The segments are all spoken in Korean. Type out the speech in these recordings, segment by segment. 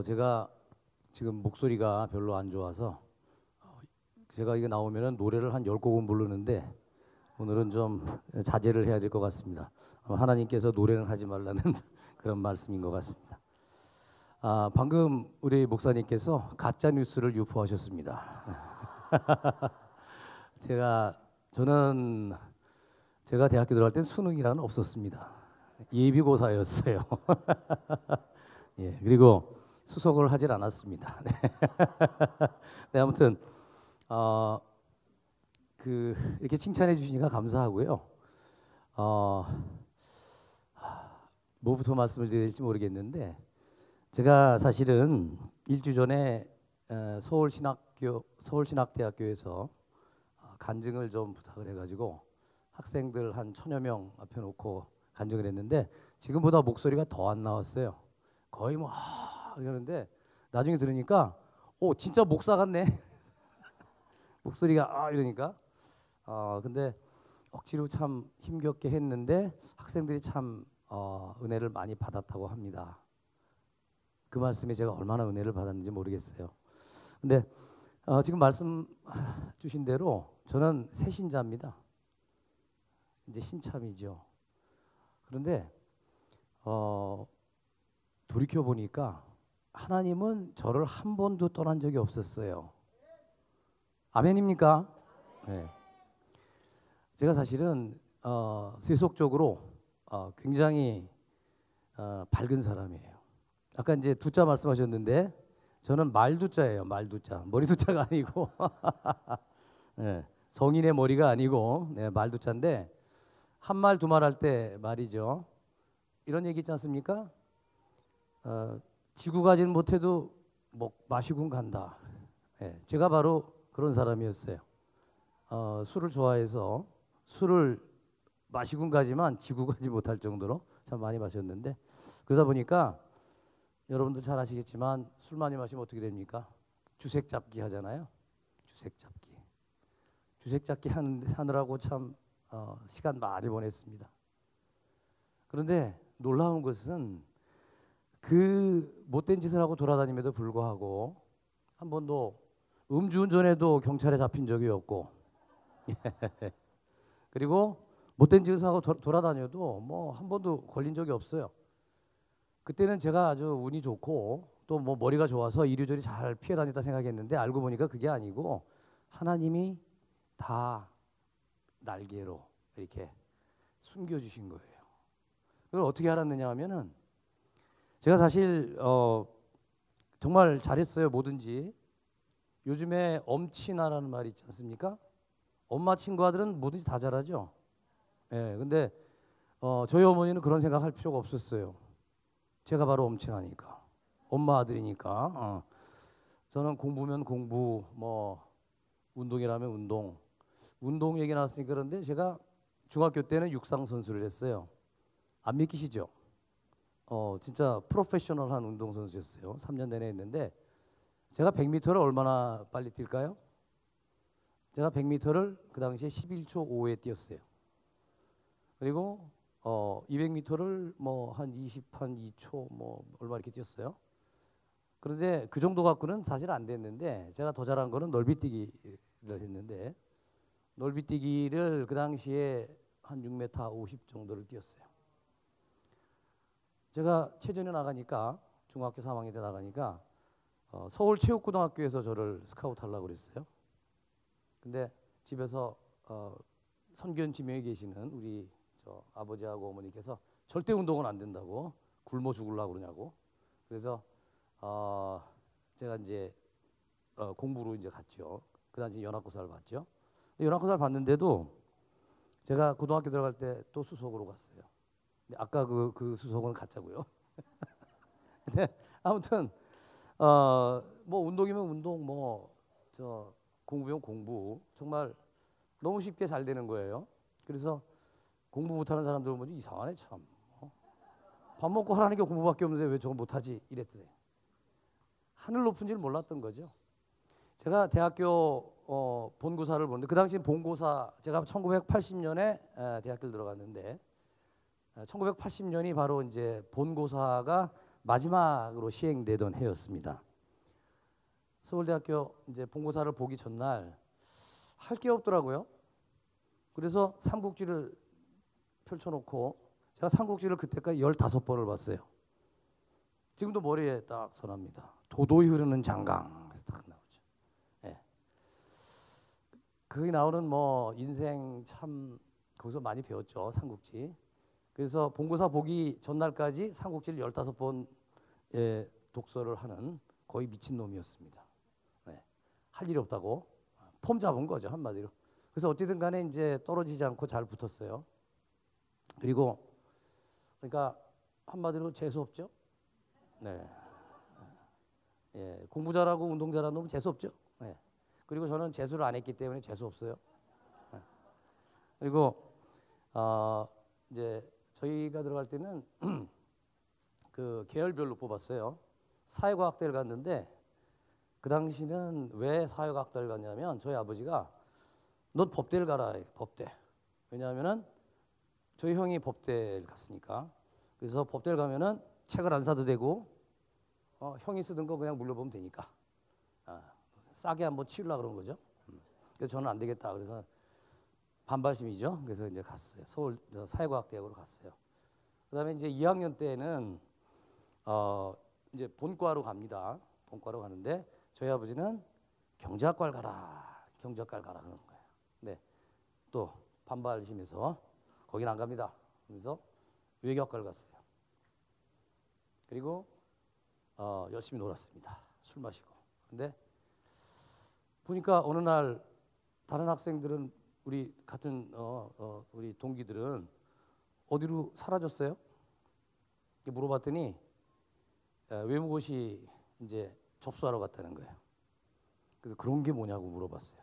제가 지금 목소리가 별로 안 좋아서 제가 이게 나오면은 노래를 한 10곡은 부르는데 오늘은 좀 자제를 해야 될 것 같습니다. 하나님께서 노래는 하지 말라는 그런 말씀인 것 같습니다. 방금 우리 목사님께서 가짜 뉴스를 유포하셨습니다. 저는 제가 대학교 들어갈 땐 수능이라는 없었습니다. 예비고사였어요. 예, 그리고 수석을 하질 않았습니다. 네, 아무튼 이렇게 칭찬해 주시니까 감사하고요. 뭐부터 말씀을 드려야 될지 모르겠는데 제가 사실은 일주 전에 서울신학대학교에서 간증을 좀 부탁을 해가지고 학생들 한 1000여 명 앞에 놓고 간증을 했는데 지금보다 목소리가 더 안 나왔어요. 거의 뭐 이러는데 나중에 들으니까 진짜 목사 같네. 목소리가 이러니까 근데 억지로 참 힘겹게 했는데 학생들이 참 은혜를 많이 받았다고 합니다. 그 말씀에 제가 얼마나 은혜를 받았는지 모르겠어요. 근데 지금 말씀 주신 대로 저는 새신자입니다. 이제 신참이죠. 그런데 돌이켜 보니까 하나님은 저를 한 번도 떠난 적이 없었어요. 아멘입니까? 네. 제가 사실은 세속적으로 굉장히 밝은 사람이에요. 아까 이제 두자 말씀하셨는데 저는 말두자예요. 말두자. 머리두자가 아니고 네, 성인의 머리가 아니고 말두자인데 한 말 두 말 할 때 말이죠. 이런 얘기 있지 않습니까? 지구 가지는 못해도 마시고 간다. 네, 제가 바로 그런 사람이었어요. 술을 좋아해서 술을 마시고 가지만 지구 가지 못할 정도로 참 많이 마셨는데 그러다 보니까 여러분들 잘 아시겠지만 술 많이 마시면 어떻게 됩니까? 주색 잡기 하잖아요. 주색 잡기 하느라고 참 시간 많이 보냈습니다. 그런데 놀라운 것은 그 못된 짓을 하고 돌아다님에도 불구하고 한 번도 음주운전에도 경찰에 잡힌 적이 없고 그리고 못된 짓을 하고 돌아다녀도 한 번도 걸린 적이 없어요. 그때는 제가 아주 운이 좋고 또 머리가 좋아서 이리저리 잘 피해 다녔다 생각했는데 알고 보니까 그게 아니고 하나님이 다 날개로 이렇게 숨겨주신 거예요. 그걸 어떻게 알았느냐 하면은 제가 사실 정말 잘했어요. 뭐든지. 요즘에 엄친아라는 말이 있지 않습니까? 엄마 친구 아들은 뭐든지 다 잘하죠. 예, 근데 저희 어머니는 그런 생각할 필요가 없었어요. 제가 바로 엄친아니까, 엄마 아들이니까. 저는 공부면 공부, 운동이라면 운동 얘기 나왔으니까 그런데 제가 중학교 때는 육상 선수를 했어요. 안 믿기시죠? 진짜 프로페셔널한 운동 선수였어요. 3년 내내 했는데 제가 100m를 얼마나 빨리 뛸까요? 제가 100m를 그 당시에 11초 5에 뛰었어요. 그리고 200m를 한 22초 얼마 이렇게 뛰었어요. 그런데 그 정도 갖고는 사실 안 됐는데 제가 더 잘한 거는 넓이뛰기를 했는데 넓이뛰기를 그 당시에 한 6m 50 정도를 뛰었어요. 제가 체전에 나가니까 중학교 3학년 때 나가니까 서울체육고등학교에서 저를 스카우트하려고 그랬어요. 근데 집에서 선견 지명에 계시는 우리 아버지하고 어머니께서 절대 운동은 안 된다고 굶어 죽으려고 그러냐고. 그래서 제가 이제 공부로 이제 갔죠. 그 당시 연합고사를 봤죠. 연합고사를 봤는데도 제가 고등학교 들어갈 때 또 수석으로 갔어요. 근데 아까 그 수석은 가짜고요. 근데 아무튼 운동이면 운동, 공부면 공부 정말 너무 쉽게 잘 되는 거예요. 그래서 공부 못하는 사람들은 뭐지 이상하네 참. 밥 먹고 하라는 게 공부밖에 없는데 왜 저거 못하지 이랬더니 하늘 높은 줄 몰랐던 거죠. 제가 대학교 본고사를 보는데 그 당시 본고사 제가 1980년에 대학교를 들어갔는데 1980년이 바로 이제 본고사가 마지막으로 시행되던 해였습니다. 서울대학교 이제 본고사를 보기 전날 할 게 없더라고요. 그래서 삼국지를 펼쳐놓고 제가 삼국지를 그때까지 15번을 봤어요. 지금도 머리에 딱 선합니다. 도도히 흐르는 장강 딱 나오죠. 예. 거기 나오는 뭐 인생 참 거기서 많이 배웠죠. 삼국지. 그래서 본고사 보기 전날까지 삼국지를 15번 독서를 하는 거의 미친놈이었습니다. 네. 할 일이 없다고 폼 잡은 거죠, 한마디로. 그래서 어찌든 간에 이제 떨어지지 않고 잘 붙었어요. 그리고 그러니까 한마디로 재수 없죠. 네. 예, 공부 잘하고 운동 잘하는 놈은 재수 없죠. 네. 그리고 저는 재수를 안 했기 때문에 재수 없어요. 네. 그리고 이제 저희가 들어갈 때는 그 계열별로 뽑았어요. 사회과학대를 갔는데 그 당시는 왜 사회과학대를 갔냐면 저희 아버지가 넌 법대를 가라, 법대. 왜냐하면은 저희 형이 법대를 갔으니까. 그래서 법대를 가면은 책을 안 사도 되고 형이 쓰던 거 그냥 물려보면 되니까 싸게 한번 치우려고 그런 거죠. 그래서 저는 안 되겠다. 그래서 반발심이죠. 그래서 이제 갔어요. 서울 사회과학대학으로 갔어요. 그다음에 이제 2학년 때는 이제 본과로 갑니다. 본과로 가는데 저희 아버지는 경제학과를 가라, 경제학과를 가라 그러는 거예요. 네, 또 반발심에서 거긴 안 갑니다. 그래서 외교학과를 갔어요. 그리고 열심히 놀았습니다. 술 마시고. 근데 보니까 어느 날 다른 학생들은 우리 같은 우리 동기들은 어디로 사라졌어요? 물어봤더니 외무고시 이제 접수하러 갔다는 거예요. 그래서 그런 게 뭐냐고 물어봤어요.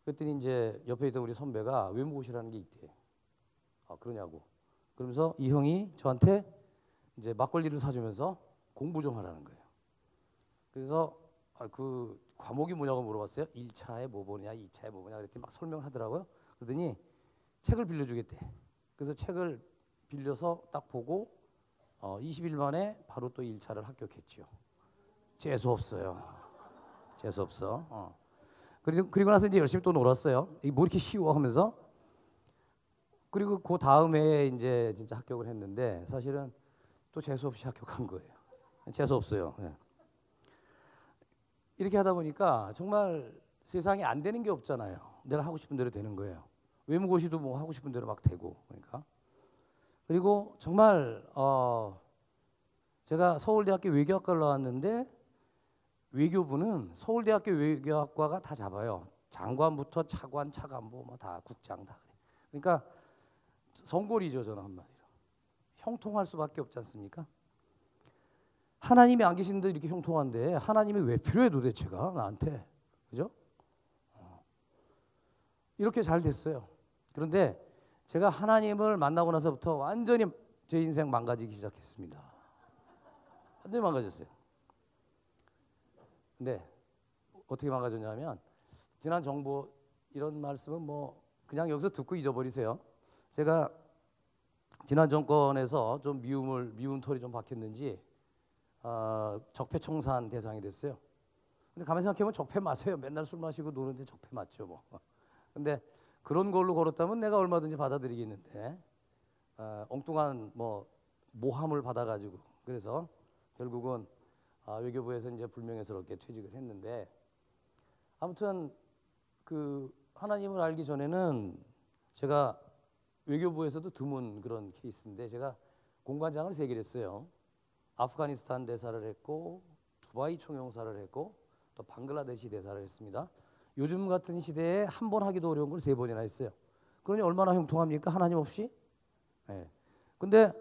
그랬더니 이제 옆에 있던 우리 선배가 외무고시라는 게 있대. 아, 그러냐고. 그러면서 이 형이 저한테 이제 막걸리를 사주면서 공부 좀 하라는 거예요. 그래서 그 과목이 뭐냐고 물어봤어요. 1차에 뭐 보냐, 2차에 뭐 보냐 그랬더니 막 설명을 하더라고요. 그러더니 책을 빌려주겠대. 그래서 책을 빌려서 딱 보고 20일 만에 바로 또 1차를 합격했죠. 재수 없어요. 재수 없어. 그리고 나서 이제 열심히 또 놀았어요. 이게 뭐 이렇게 쉬워 하면서. 그리고 그 다음 해에 이제 진짜 합격을 했는데 사실은 또 재수 없이 합격한 거예요. 재수 없어요. 네. 이렇게 하다 보니까 정말 세상에 안 되는 게 없잖아요. 내가 하고 싶은 대로 되는 거예요. 외무고시도 뭐 하고 싶은 대로 막 되고 그러니까. 그리고 정말 제가 서울대학교 외교학과를 나왔는데 외교부는 서울대학교 외교학과가 다 잡아요. 장관부터 차관, 차관보 뭐 다 국장 다 그래. 그러니까 성골이죠, 저는 한마디로. 형통할 수밖에 없지 않습니까? 하나님이 안 계시는데 이렇게 형통한데 하나님이 왜 필요해 도대체가 나한테, 그죠? 이렇게 잘 됐어요. 그런데 제가 하나님을 만나고 나서부터 완전히 제 인생 망가지기 시작했습니다. 완전히 망가졌어요. 근데 어떻게 망가졌냐면 지난 정부 이런 말씀은 뭐 그냥 여기서 듣고 잊어버리세요. 제가 지난 정권에서 좀 미운 털이 좀 박혔는지 적폐청산 대상이 됐어요. 근데 가만히 생각해보면 적폐 맞아요. 맨날 술 마시고 노는데 적폐 맞죠 뭐. 근데 그런 걸로 걸었다면 내가 얼마든지 받아들이겠는데 엉뚱한 뭐 모함을 받아가지고 그래서 결국은 외교부에서 이제 불명예스럽게 퇴직을 했는데 아무튼 그 하나님을 알기 전에는 제가 외교부에서도 드문 그런 케이스인데 제가 공관장을 3개를 했어요. 아프가니스탄 대사를 했고 두바이 총영사를 했고 또 방글라데시 대사를 했습니다. 요즘 같은 시대에 한 번 하기도 어려운 걸 3번이나 했어요. 그러니 얼마나 형통합니까? 하나님 없이? 네. 근데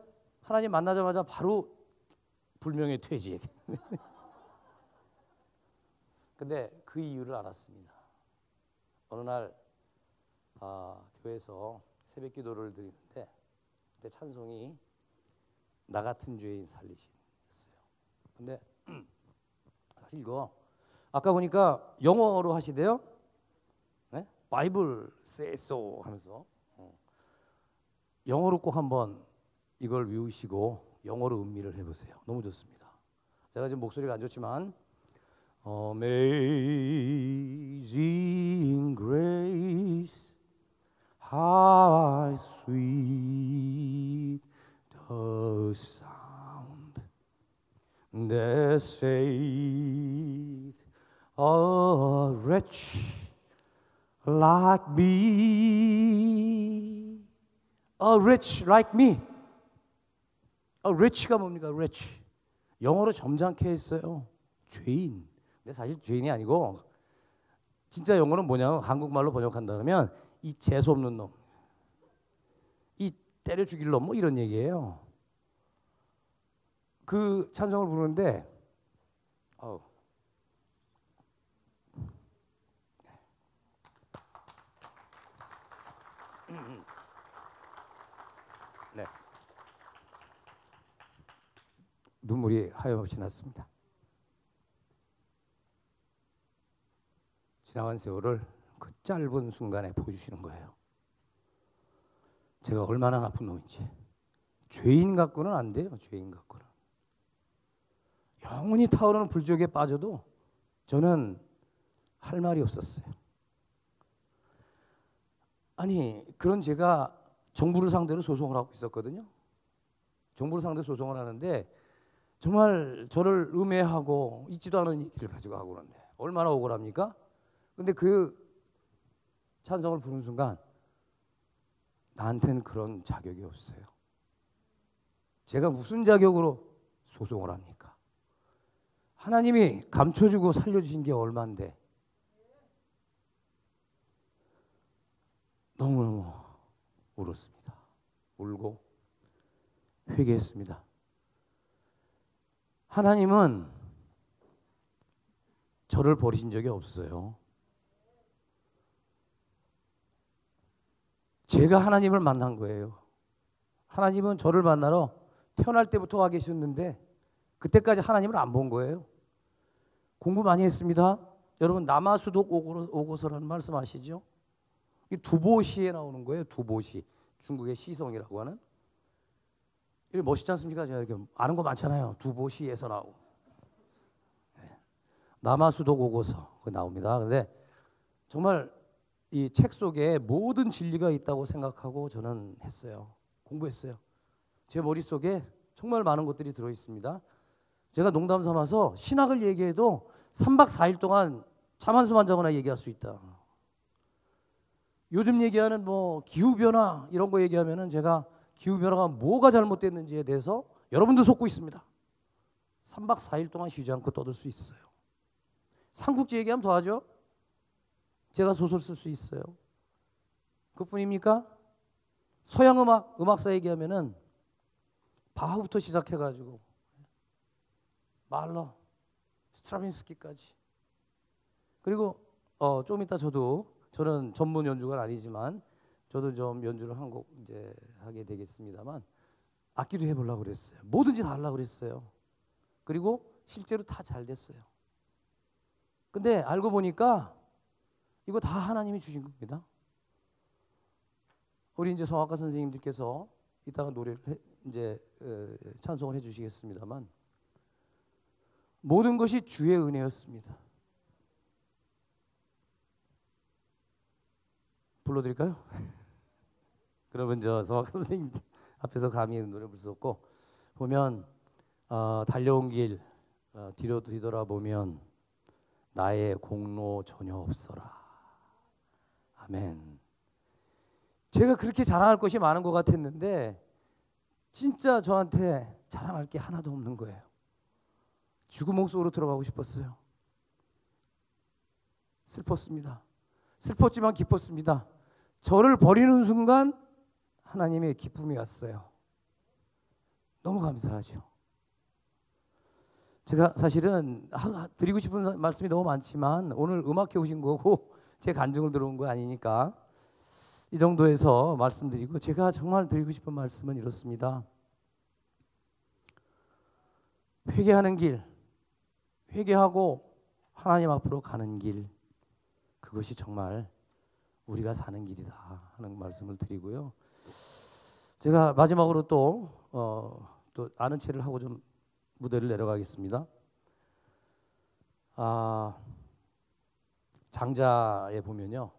하나님 만나자마자 바로 불명예 퇴직. 근데 그 이유를 알았습니다. 어느 날 교회에서 새벽 기도를 드리는데 그때 찬송이 나 같은 죄인 살리신이었어요. 근데 사실 이거 아까 보니까 영어로 하시대요. 네? 바이블 say so 하면서 영어로 꼭 한번 이걸 외우시고 영어로 음미를 해보세요. 너무 좋습니다. 제가 지금 목소리가 안 좋지만 Amazing grace, how sweet the sound that saved a wretch like me. A wretch like me. A wretch가 뭡니까? wretch. 영어로 점잖게 했어요. 죄인. 근데 사실 죄인이 아니고 진짜 영어는 뭐냐면 한국말로 번역한다면 이 재수 없는 놈, 이 때려 죽일 놈, 뭐 이런 얘기예요. 그 찬송을 부르는데 네. 눈물이 하염없이 났습니다. 지나간 세월을 그 짧은 순간에 보여주시는 거예요. 제가 얼마나 나쁜 놈인지. 죄인 갖고는 안 돼요. 죄인 갖고는. 영원히 타오르는 불지옥에 빠져도 저는 할 말이 없었어요. 아니, 그런 제가 정부를 상대로 소송을 하고 있었거든요. 정부를 상대로 소송을 하는데 정말 저를 음해하고 있지도 않은 얘기를 가지고 하고 그러는데 얼마나 억울합니까? 근데 그 찬송을 부르는 순간 나한테는 그런 자격이 없어요. 제가 무슨 자격으로 소송을 합니까? 하나님이 감춰주고 살려주신 게 얼만데 너무너무 울었습니다. 울고 회개했습니다. 하나님은 저를 버리신 적이 없어요. 제가 하나님을 만난 거예요. 하나님은 저를 만나러 태어날 때부터 와 계셨는데 그때까지 하나님을 안 본 거예요. 공부 많이 했습니다. 여러분 남아수독 오고서라는 말씀 아시죠? 이 두보시에 나오는 거예요. 두보시. 중국의 시성이라고 하는. 이게 멋있지 않습니까? 제가 이렇게 아는 거 많잖아요. 두보시에서 나오고. 남아수독 오고서 나옵니다. 근데 정말 이 책 속에 모든 진리가 있다고 생각하고 저는 했어요. 공부했어요. 제 머릿속에 정말 많은 것들이 들어 있습니다. 제가 농담 삼아서 신학을 얘기해도 3박 4일 동안 잠 한숨 안 자거나 얘기할 수 있다. 요즘 얘기하는 뭐 기후변화 이런 거 얘기하면은 제가 기후변화가 뭐가 잘못됐는지에 대해서 여러분도 속고 있습니다. 3박 4일 동안 쉬지 않고 떠들 수 있어요. 삼국지 얘기하면 더 하죠. 제가 소설 쓸 수 있어요. 그뿐입니까? 서양 음악사 얘기하면은 바흐부터 시작해가지고 말러, 스트라빈스키까지. 그리고 좀 이따 저는 전문 연주가 아니지만 저도 좀 연주를 한 곡 이제 하게 되겠습니다만 악기도 해보려고 그랬어요. 뭐든지 다 하려고 그랬어요. 그리고 실제로 다 잘 됐어요. 근데 알고 보니까 이거 다 하나님이 주신 겁니다. 우리 이제 성악가 선생님들께서 이따가 노래를 이제 찬송을 해주시겠습니다만 모든 것이 주의 은혜였습니다. 불러드릴까요? 그러면 저 성악가 선생님 앞에서 감히 노래 부를 수 없고 보면 달려온 길 뒤로 뒤돌아보면 나의 공로 전혀 없어라. 아멘. 제가 그렇게 자랑할 것이 많은 것 같았는데 진짜 저한테 자랑할 게 하나도 없는 거예요. 죽음목 속으로 들어가고 싶었어요. 슬펐습니다. 슬펐지만 기뻤습니다. 저를 버리는 순간 하나님의 기쁨이 왔어요. 너무 감사하죠. 제가 사실은 드리고 싶은 말씀이 너무 많지만 오늘 음악회 오신 거고 제 간증을 들어온 거 아니니까 이 정도에서 말씀드리고 제가 정말 드리고 싶은 말씀은 이렇습니다. 회개하는 길, 회개하고 하나님 앞으로 가는 길, 그것이 정말 우리가 사는 길이다 하는 말씀을 드리고요. 제가 마지막으로 또 또 아는 체를 하고 좀 무대를 내려가겠습니다. 장자에 보면요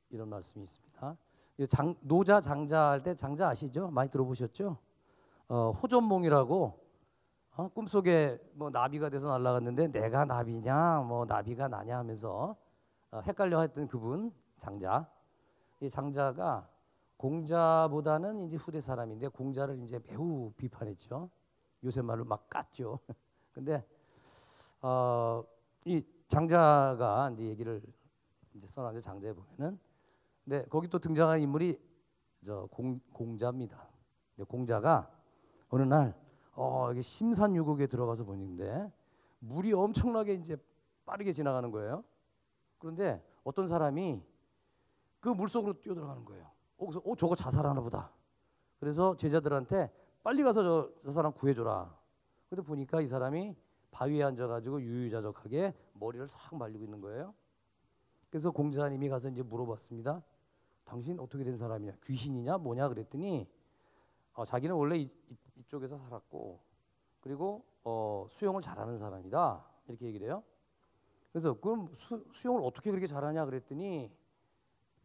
이런 말씀이 있습니다. 노자 장자 할 때 장자 아시죠? 많이 들어보셨죠? 호전몽이라고 꿈속에 뭐 나비가 돼서 날아갔는데 내가 나비냐 뭐 나비가 나냐 하면서 헷갈려 했던 그분 장자. 이 장자가 공자보다는 이제 후대 사람인데 공자를 이제 매우 비판했죠. 요새 말로 막 깠죠. 근데 이 장자가 이제 얘기를 이제 써놨는데 장자에 보면은 근데 거기 또 등장하는 인물이 공자입니다. 공자가 어느 날 이게 심산유곡에 들어가서 보는데 물이 엄청나게 이제 빠르게 지나가는 거예요. 그런데 어떤 사람이 그 물속으로 뛰어들어가는 거예요. 그래서 저거 자살하나 보다. 그래서 제자들한테 빨리 가서 저 사람 구해줘라. 근데 보니까 이 사람이 바위에 앉아가지고 유유자적하게 머리를 싹 말리고 있는 거예요. 그래서 공자님이 가서 이제 물어봤습니다. 당신 어떻게 된 사람이냐? 귀신이냐? 뭐냐? 그랬더니 자기는 원래 이쪽에서 살았고 그리고 수영을 잘하는 사람이다. 이렇게 얘기를 해요. 그래서 그럼 수영을 어떻게 그렇게 잘하냐? 그랬더니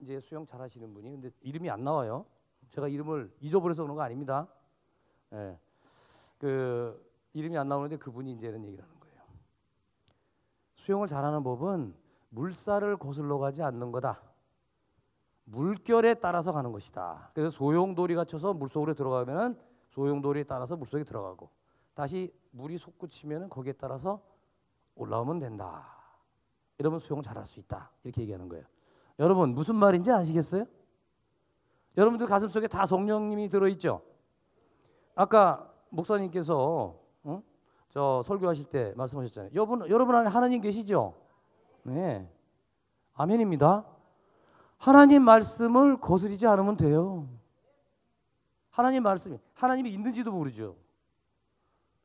이제 수영 잘하시는 분이 근데 이름이 안 나와요. 제가 이름을 잊어버려서 그런 거 아닙니다. 예. 그 이름이 안 나오는데 그분이 이제 이런 얘기를 하는 거예요. 수영을 잘하는 법은 물살을 거슬러 가지 않는 거다. 물결에 따라서 가는 것이다. 그래서 소용돌이가 쳐서 물속으로 들어가면은 소용돌이에 따라서 물속에 들어가고 다시 물이 솟구치면은 거기에 따라서 올라오면 된다. 이러면 수영을 잘할 수 있다. 이렇게 얘기하는 거예요. 여러분 무슨 말인지 아시겠어요? 여러분들 가슴속에 다 성령님이 들어있죠? 아까 목사님께서 저 설교하실 때 말씀하셨잖아요. 여러분 안에 하나님 계시죠? 네, 아멘입니다. 하나님 말씀을 거스리지 않으면 돼요. 하나님이 있는지도 모르죠.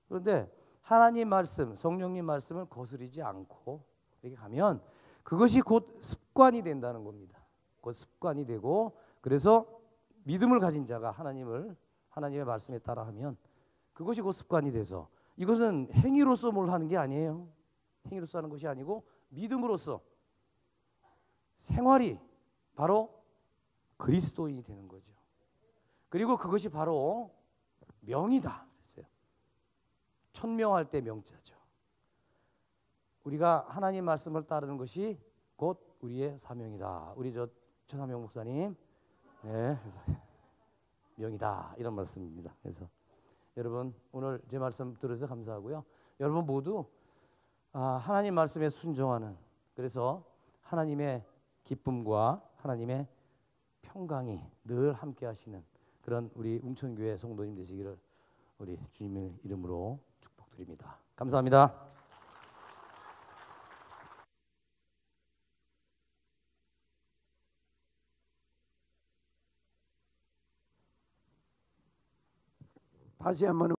그런데 하나님 말씀, 성령님 말씀을 거스리지 않고 이렇게 가면 그것이 곧 습관이 된다는 겁니다. 곧 습관이 되고 그래서 믿음을 가진 자가 하나님의 말씀에 따라하면 그것이 곧 습관이 돼서 이것은 행위로서 뭘 하는 게 아니에요. 행위로서 하는 것이 아니고 믿음으로써 생활이 바로 그리스도인이 되는 거죠. 그리고 그것이 바로 명이다 그랬어요. 천명할 때 명자죠. 우리가 하나님 말씀을 따르는 것이 곧 우리의 사명이다. 우리 최사명 목사님, 네, 명이다 이런 말씀입니다. 그래서 여러분 오늘 제 말씀 들어서 감사하고요. 여러분 모두 하나님 말씀에 순종하는 그래서 하나님의 기쁨과 하나님의 평강이 늘 함께하시는 그런 우리 웅천교회 성도님 되시기를 우리 주님의 이름으로 축복드립니다. 감사합니다. 다시 한번